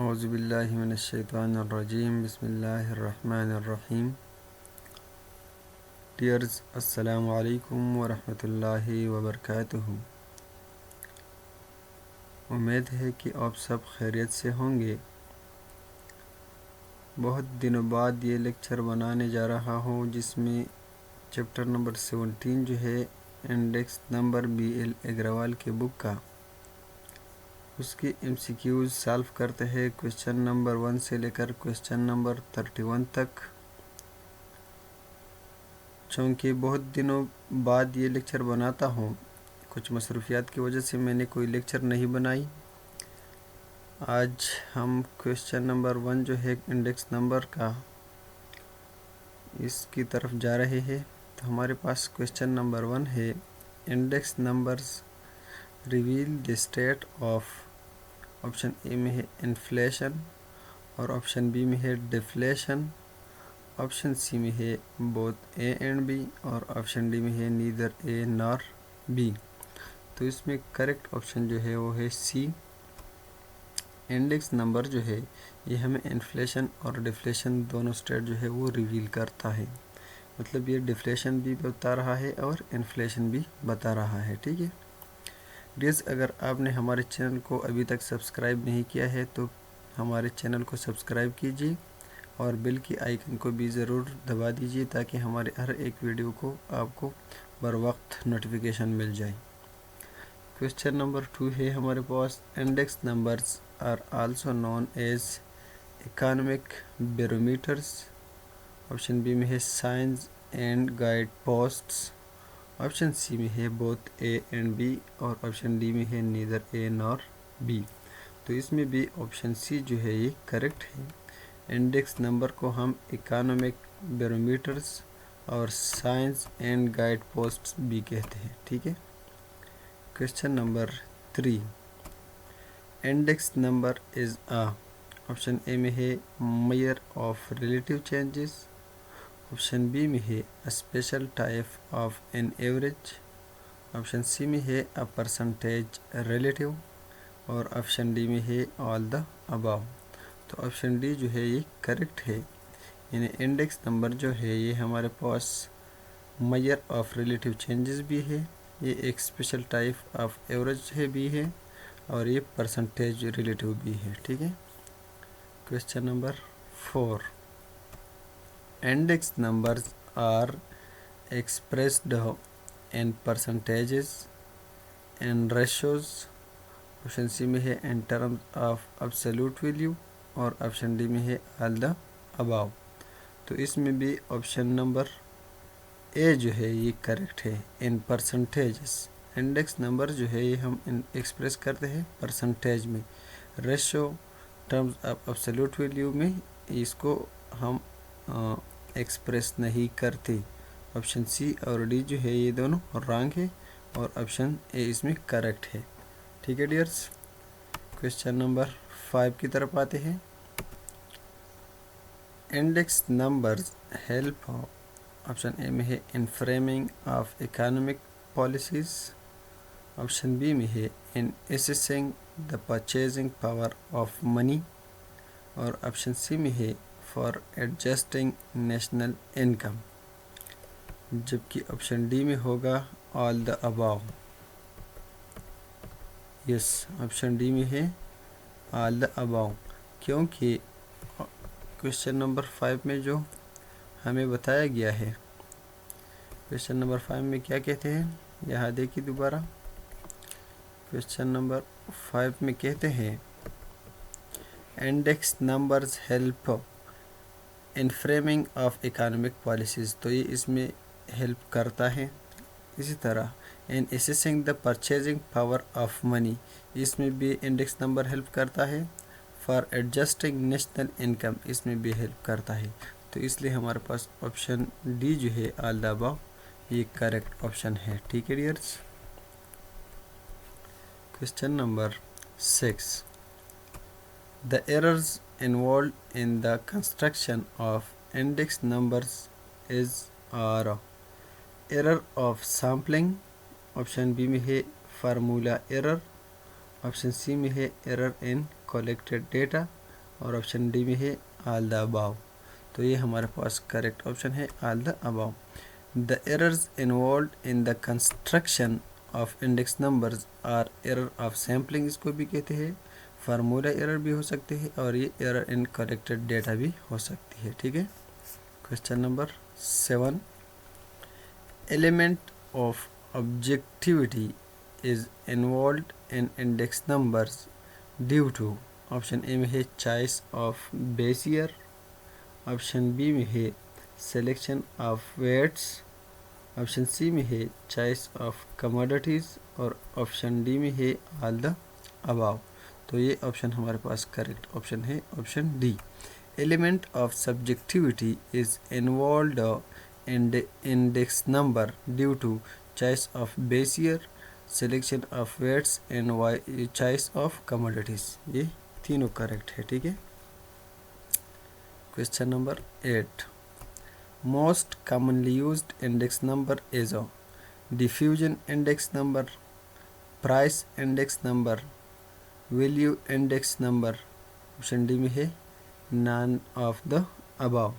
औज़ुबिल्लाहि मिनश्शैतानिर्रजीम बिस्मिल्लाहिर्रहमानिर्रहीम। डियर्स, अस्सलामु अलैकुम वरहमतुल्लाहि वबरकातुहू। उम्मीद है कि आप सब खैरियत से होंगे। बहुत दिनों बाद ये लेक्चर बनाने जा रहा हूँ जिसमें चैप्टर नंबर 17 जो है इंडेक्स नंबर BL अग्रवाल के बुक का, उसकी MCQs सॉल्व करते हैं क्वेश्चन नंबर 1 से लेकर क्वेश्चन नंबर 31 तक। चूँकि बहुत दिनों बाद ये लेक्चर बनाता हूँ, कुछ मसरूफियात की वजह से मैंने कोई लेक्चर नहीं बनाई। आज हम क्वेश्चन नंबर 1 जो है इंडेक्स नंबर का, इसकी तरफ जा रहे हैं। तो हमारे पास क्वेश्चन नंबर 1 है, index numbers reveal the state of. Option A में है इन्फ्लेशन और ऑप्शन बी में है डिफ्लेशन, ऑप्शन सी में है बोथ ए एंड बी और ऑप्शन डी में है नीदर ए नॉर बी। तो इसमें करेक्ट ऑप्शन जो है वो है सी। इंडेक्स नंबर जो है ये हमें इन्फ्लेशन और डिफ्लेशन दोनों स्टेट जो है वो रिवील करता है। मतलब ये डिफ्लेशन भी बता रहा है और इन्फ्लेशन भी बता रहा है। ठीक है डियर्स, अगर आपने हमारे चैनल को अभी तक सब्सक्राइब नहीं किया है तो हमारे चैनल को सब्सक्राइब कीजिए और बेल की आइकन को भी ज़रूर दबा दीजिए ताकि हमारे हर एक वीडियो को आपको बर वक्त नोटिफिकेशन मिल जाए। क्वेश्चन नंबर 2 है हमारे पास, index numbers are also known as economic barometers. Option B में है signs and guide posts, option C में है बोथ ए एंड बी और ऑप्शन डी में है नीदर ए नॉर बी। तो इसमें भी ऑप्शन सी जो है ये करेक्ट है। इंडेक्स नंबर को हम इकोनॉमिक बैरोमीटर्स और साइंस एंड गाइड पोस्ट्स भी कहते हैं। ठीक है। Question number 3, index number is आ। ऑप्शन ए में है measure of relative changes, option B में है a special type of an average, option C में है अ परसेंटेज रिलेटिव और ऑप्शन डी में है ऑल द अबव। तो ऑप्शन डी जो है ये करेक्ट है। यानी इंडेक्स नंबर जो है ये हमारे पास मेजर ऑफ रिलेटिव चेंजेस भी है, ये एक स्पेशल टाइप ऑफ एवरेज है भी है और ये परसेंटेज रिलेटिव भी है। ठीक है। Question number 4, index numbers are expressed in percentages and ratios. Option C में है in terms of absolute value और ऑप्शन डी में है ऑल द अबव। तो इसमें भी ऑप्शन नंबर ए जो है ये करेक्ट है। इन परसेंटेजेस, इंडेक्स नंबर जो है ये हम एक्सप्रेस करते हैं परसेंटेज में, ratio terms of absolute value में इसको हम एक्सप्रेस नहीं करते। ऑप्शन सी और डी जो है ये दोनों रॉन्ग है और ऑप्शन ए इसमें करेक्ट है। ठीक है डियर्स, क्वेश्चन नंबर 5 की तरफ आते हैं। इंडेक्स नंबर्स हेल्प, ऑप्शन ए में है in framing of economic policies, option B में है in assessing the purchasing power of money और ऑप्शन सी में है फॉर एडजस्टिंग नेशनल इनकम, जबकि ऑप्शन डी में होगा all the above. Yes, option D में है ऑल द अबव, क्योंकि क्वेश्चन नंबर 5 में जो हमें बताया गया है, क्वेश्चन नंबर 5 में क्या कहते हैं, यहाँ देखिए दोबारा। क्वेश्चन नंबर 5 में कहते हैं index numbers help in framing of economic policies. तो ये इसमें हेल्प करता है। इसी तरह इन assessing the purchasing power of money, इसमें भी इंडेक्स नंबर हेल्प करता है। फॉर एडजस्टिंग नेशनल इनकम, इसमें भी हेल्प करता है। तो इसलिए हमारे पास ऑप्शन डी जो है ऑल द अबव ये करेक्ट ऑप्शन है। ठीक है dears. Question number 6, the errors involve in the construction of index numbers is are. Error of sampling, option B में है फार्मूला एरर, ऑप्शन सी में है एरर इन कलेक्टेड डेटा और option D में है ऑल द अबाव। तो ये हमारे पास करेक्ट ऑप्शन है all the above. The errors involve in the construction of index numbers are error of sampling, इसको भी कहते हैं, फार्मूला एरर भी हो सकते हैं, और ये एरर इन करेक्टेड डेटा भी हो सकती है। ठीक है। Question number 7, element of objectivity is involve in index numbers due to, option ए में है choice of base year, option B में है selection of weights, option C में है चॉइस ऑफ कमोडिटीज़, और ऑप्शन डी में है ऑल द अबाव। तो ये ऑप्शन हमारे पास करेक्ट ऑप्शन है option D. Element of subjectivity is involved in the index number due to choice of base year, selection of weights and choice of commodities. ये तीनों correct है। ठीक है। Question number 8, most commonly used index number is a diffusion index number, price index number, value index number, option D में है none of the above।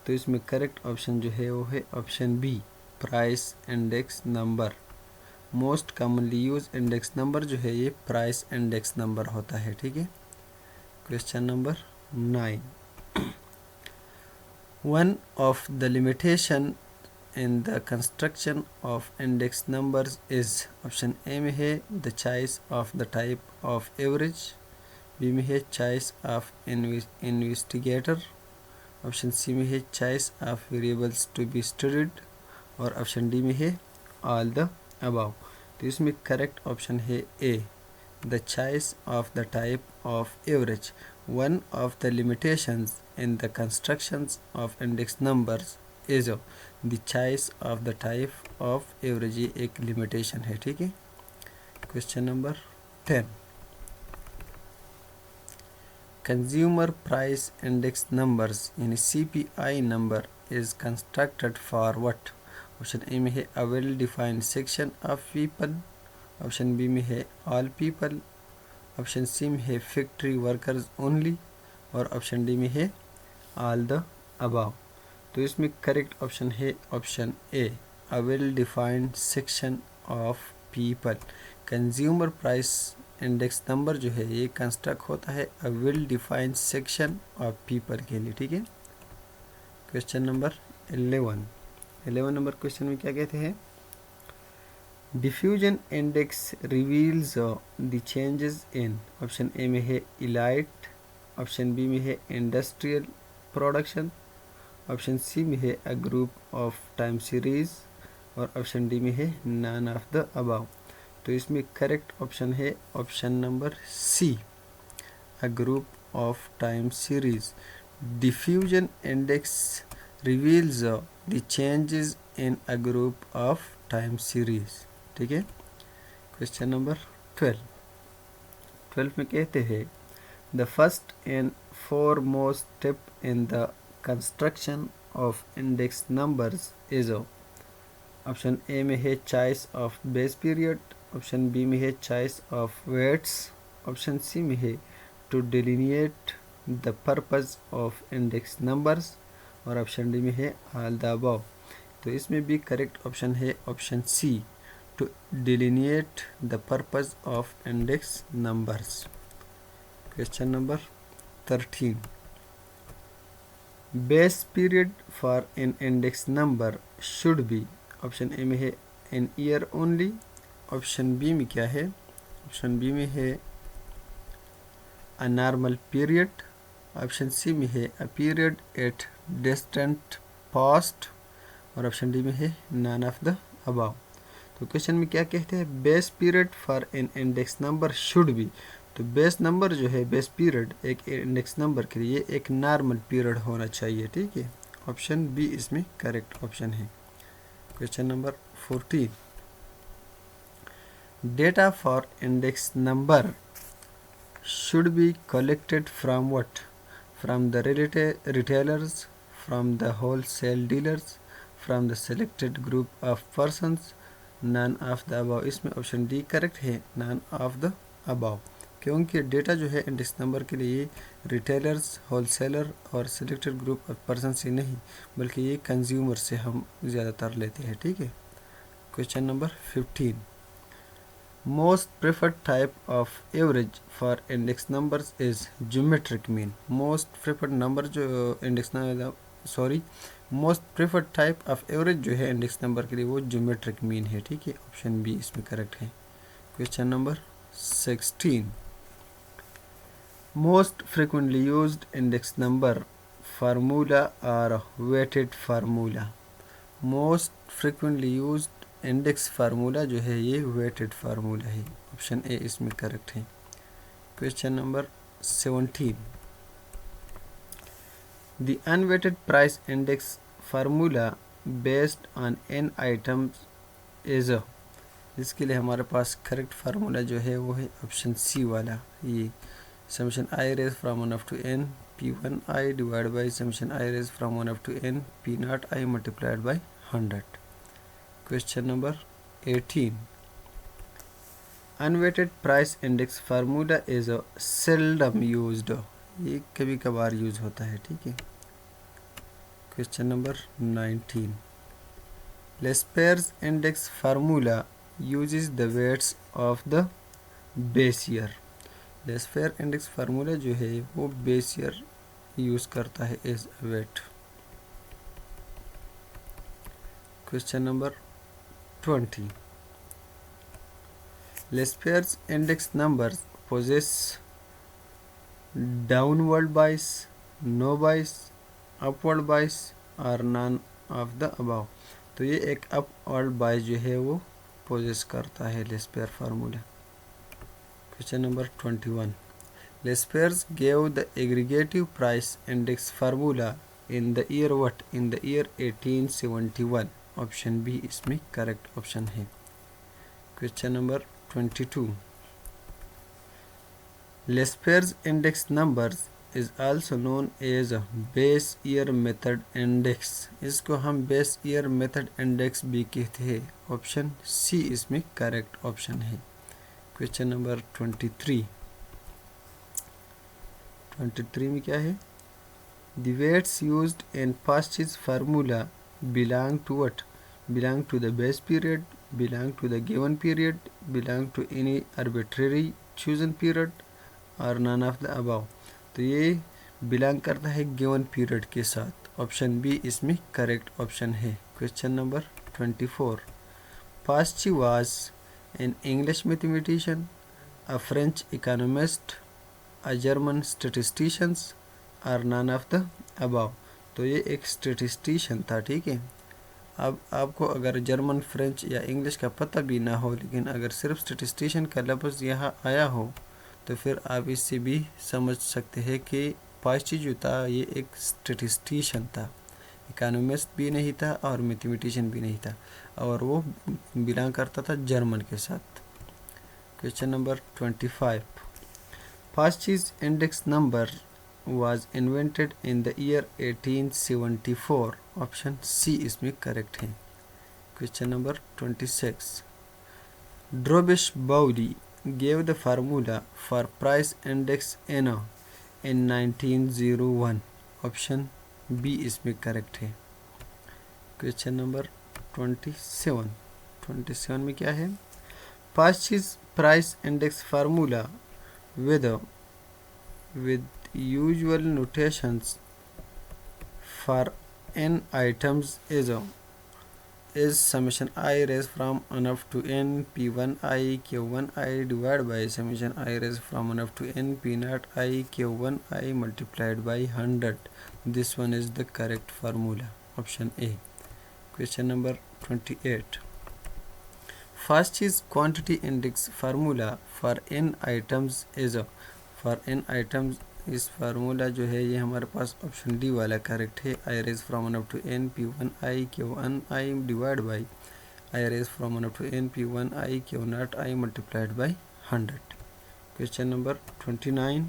तो इसमें correct option जो है वो है option B, price index number. Most commonly use index number जो है ये प्राइस इंडेक्स नंबर होता है। ठीक है। Question number 9, one of the limitation in the construction of index numbers is, option A में है the choice of the type of average, B में है choice of investigator, option C में है choice of variables to be studied, और option D में है all the above। तो इसमें करेक्ट ऑप्शन है ए, the choice of the type of average। One of the limitations in the constructions of index numbers is the choice of the type of average, ये एक limitation है। ठीक है। Question number 10, consumer price index numbers यानी CPI number is constructed for what, option ए में है a well defined section of people, option B में है ऑल पीपल, ऑप्शन सी में है फैक्ट्री वर्कर्स ओनली, और ऑप्शन डी में है ऑल द अबाव। तो इसमें करेक्ट ऑप्शन है option A, a well defined section of people. Consumer price index number जो है ये कंस्ट्रक्ट होता है a well defined section of people के लिए। ठीक है। क्वेश्चन नंबर 11 नंबर क्वेश्चन में क्या कहते हैं, diffusion index reveals the changes in, option A में है इलाइट, ऑप्शन बी में है इंडस्ट्रियल प्रोडक्शन, ऑप्शन सी में है a group of time series, और ऑप्शन डी में है नन ऑफ द अबाव। तो इसमें करेक्ट ऑप्शन है option number C, a group of time series. Diffusion index reveals the changes in a group of time series. ठीक है। Question number 12 में कहते हैं the first and foremost step in the construction of index numbers is, option A में है choice of base period, option B में है choice of weights, option C में है to delineate the purpose of index numbers, और option D में है all the above। तो इसमें भी करेक्ट ऑप्शन है option C, to delineate the purpose of index numbers। Question number 13, base period for an index number should be, option ए में है an year only, option B में क्या है, ऑप्शन बी में है a normal period, option C में है a period at distant past, और ऑप्शन डी में है नन ऑफ द अबाव। तो क्वेश्चन में क्या कहते हैं, base period for an index number should be. तो बेस नंबर जो है, बेस पीरियड एक इंडेक्स नंबर के लिए एक नॉर्मल पीरियड होना चाहिए। ठीक है। ऑप्शन बी इसमें करेक्ट ऑप्शन है। Question number 14, data for index number should be collected from what, from the retailers, from the wholesale dealers, from the selected group of persons, none of the above. इसमें option D correct है, none of the above. क्योंकि data जो है index number के लिए retailers, wholesaler और selected group of person से नहीं बल्कि ये कंज्यूमर से हम ज़्यादातर लेते हैं, ठीक है। Question number 15, most preferred type of average for index numbers is geometric mean. Most preferred number जो index most preferred type of average जो है इंडेक्स नंबर के लिए वो ज्योमेट्रिक मीन है, ठीक है। ऑप्शन बी इसमें करेक्ट है। Question number 16, most frequently used index number formula or weighted formula. Most frequently used index formula जो है ये वेटेड फार्मूला है। ऑप्शन ए इसमें करेक्ट है। Question number 17, the unweighted price index formula based on n items is a. इसके लिए हमारे पास करेक्ट फार्मूला जो है वो है ऑप्शन सी वाला, ये summation i ranges from 1 to n p1i divide by summation i ranges from 1 to n p0i multiplied by 100। Question number 18, unweighted price index formula is a seldom used. ये कभी कभार use होता है, ठीक है। Question number 19, Laspeyres index formula uses the weights of the base year। Laspeyres index formula जो है वो बेस ईयर यूज करता है as wait. Question number 20, Laspeyres index numbers possess downward bias, no bias, upward bias or none of the above. तो ये एक upward बाइस जो है वो पोजेस करता है Laspeyres formula. Question number 21, Laspeyres gave the aggregative price index formula in the year what, in the year 1871। Option B इसमें करेक्ट ऑप्शन है। Question number 22, Laspeyres index numbers is also known as a base year method index. इसको हम base year method index भी कहते हैं। Option C इसमें correct option है। Question number 23, 23 में क्या है, the weights used in Paasche's formula belong to what, belong to the base period, belong to the given period, belong to any arbitrary chosen period or none of the above. तो ये belong करता है given period के साथ। Option B इसमें correct option है। Question number 24, Paasche was an English mathematician, a French economist, a German statisticians और none of the above. तो ये एक स्टैटिस्टिशियन था, ठीक है। अब आपको अगर जर्मन, फ्रेंच या इंग्लिश का पता भी ना हो लेकिन अगर सिर्फ स्टैटिस्टिशियन का लफ्ज़ यहाँ आया हो तो फिर आप इससे भी समझ सकते हैं कि पास्ची जो था ये एक स्टैटिस्टिशियन था, इकोनॉमिस्ट भी नहीं था और मैथमेटिशियन भी नहीं था और वो बिलोंग करता था जर्मन के साथ। Question number 25, Paasche's index number was invented in the year 1874। Option C इसमें करेक्ट है। क्वेश्चन नंबर 26, ड्रोबिश बाउली gave the formula for price index in 1901। Option B इसमें करेक्ट है। क्वेश्चन नंबर 27, 27 में क्या है, Paasche's price index formula with usual notations for n items is summation I raised from 1 up to n p1i q1i divided by summation I raised from 1 up to n p0i q1i multiplied by 100. This one is the correct formula. Option A. Question number 28, Fastest quantity index formula for n items is a, for n items इस formula जो है ये हमारे पास option D वाला correct है। I ranges from 1 up to n p one i q one i divide by i ranges from 1 up to n p one i q not i multiplied by 100। Question number 29,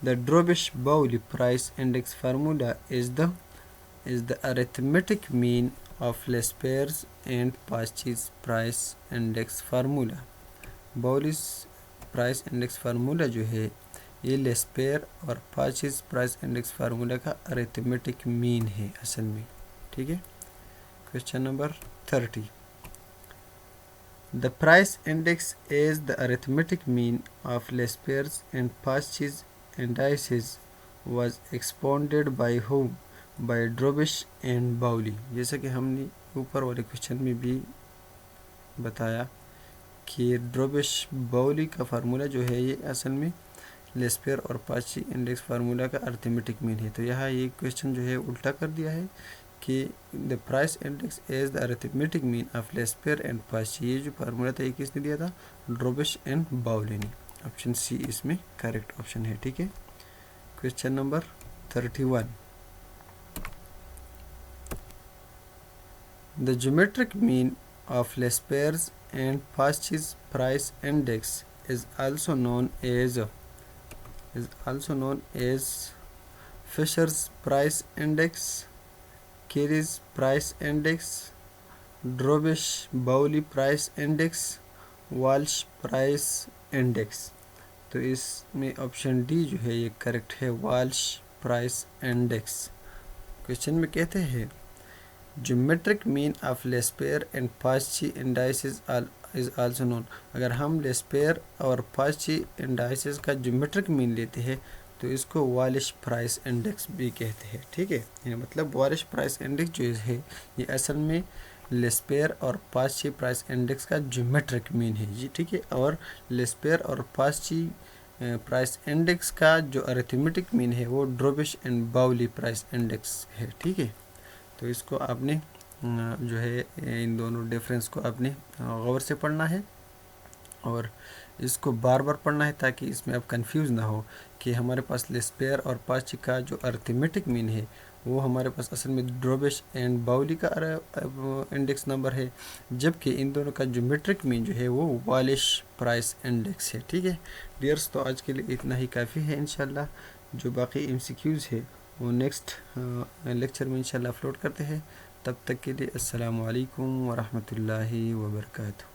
the Drobisch Bowley price index formula is the arithmetic mean of Lesper's and Pasch's price index formula. Bowley's price index formula जो है ये Laspeyres और Paasche's price index formula का arithmetic mean है असल में, ठीक है। Question number 30, the price index is the arithmetic mean of Laspeyres and Paasche's indices was expounded by whom? by Drobisch and Bowley. जैसा कि हमने ऊपर वाले क्वेश्चन में भी बताया कि ड्रोबिश बाउली का फार्मूला जो है ये असल में लेस्पेयर और पार्शी इंडेक्स फार्मूला का अरिथमेटिक मीन है। तो यहाँ ये क्वेश्चन जो है उल्टा कर दिया है कि the price index is the arithmetic mean of Laspeyres and Parsi. ये जो फार्मूला था ये किसने दिया था? ड्रोबिश एंड बाउली ने। ऑप्शन सी इसमें करेक्ट ऑप्शन है, ठीक है। Question number 31, the geometric mean of Lesper's and Pasch's price index is also known as Fisher's price index, Carey's price index, Drobish-Bowley price index, Walsh price index। तो इसमें option D जो है ये correct है, Walsh price index. Question में कहते हैं geometric mean of Laspeyres and Parsi indices is also known. अगर हम लेस्पेयर और पार्शी इंडाइसेस का ज्योमेट्रिक मीन लेते हैं तो इसको वालिश प्राइस इंडेक्स भी कहते हैं, ठीक है। यानी मतलब वालिश प्राइस इंडेक्स जो है ये असल में लेस्पेयर और पार्शी प्राइस इंडेक्स का ज्योमेट्रिक मीन है जी, ठीक है। और लेस्पेयर और पार्शी प्राइस इंडेक्स का जो अरिथमेटिक मीन है वो ड्रोबिश एंड बाउली प्राइस इंडेक्स है, ठीक है। तो इसको आपने जो है इन दोनों डिफरेंस को आपने गौर से पढ़ना है और इसको बार बार पढ़ना है ताकि इसमें आप कंफ्यूज ना हो कि हमारे पास लेस्पेयर और पार्शी का जो अरिथमेटिक मीन है वो हमारे पास असल में ड्रोबिश एंड बाउली का इंडेक्स नंबर है, जबकि इन दोनों का ज्योमेट्रिक मीन जो है वो वालिश प्राइस इंडेक्स है, ठीक है डियर्स। तो आज के लिए इतना ही काफ़ी है। इंशाल्लाह जो बाकी MCQs है वो नेक्स्ट लेक्चर में इंशाल्लाह अपलोड करते हैं। तब तक के लिए अस्सलामु अलैकुम वरहमतुल्लाहि वबरकातुहू।